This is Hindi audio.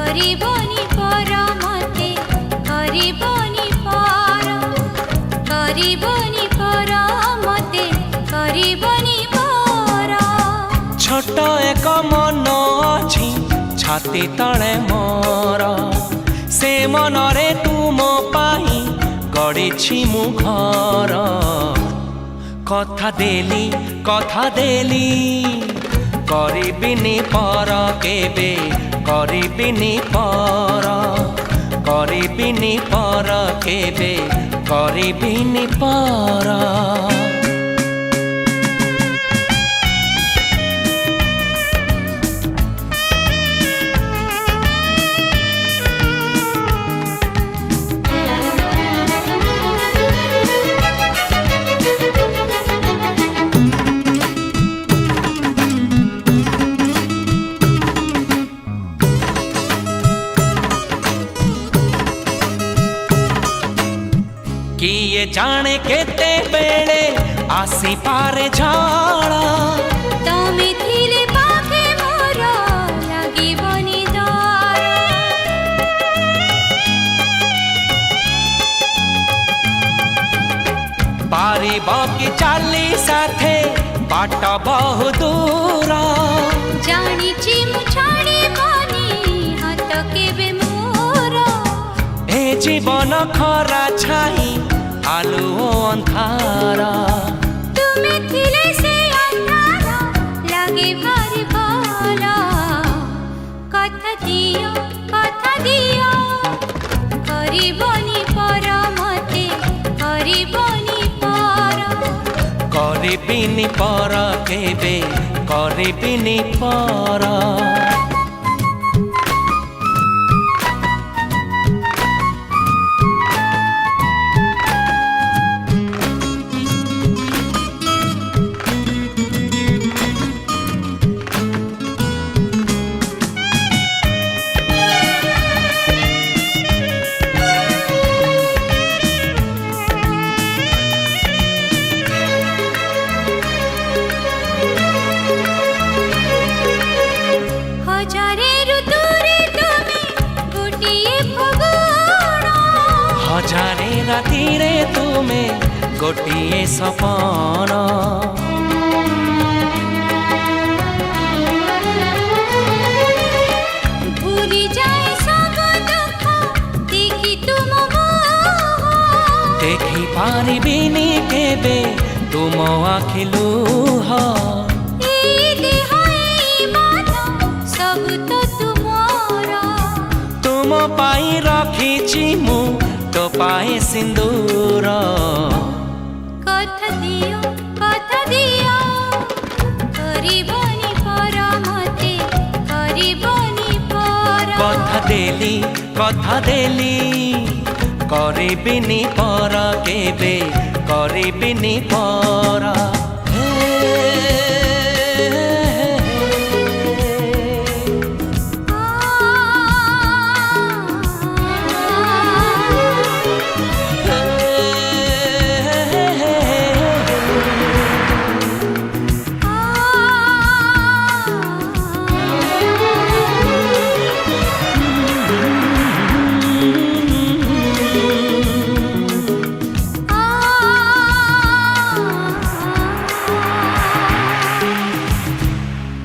କରିବନି ପର ମତେ କରିବନି ପର କରିବନି ପର ମତେ କରିବନି ପର छोट एक मन अछि छाती तले मोर से मनरे तुम पाई गढ़ी मु घर कथा देली करिबिनी पर केबे करिबिनी पर केबे करिबिनी पर किए जाने केते बेले आसी पारे झाड़ा तमे थिले पाखे मोर लागिबनी डर पारिब कि चाली साथे बाट बहु दूर जानिछि मु छाड़िबनी हाथ केबे मोर ए जीवन खरा छाई आलु अंधार तुमे थिले से अंधार लागे भारी भल कथा दियो करिबनी पर मते करिबनी पर करिबिनी पर केबे करिबिनी पर हजारे राती रे तुमे गोटिए सपन भूली जाए सब दुख देखी तुम देखी पारिबिनी केबे तुम आखि लुह सब तो तुमर तुम पाई रखिछि मु तो पाए सिंदूर कथा दियो करिबनी पर मते करिबनी पर कथा देली करिबिनी पर केबे करिबिनी पर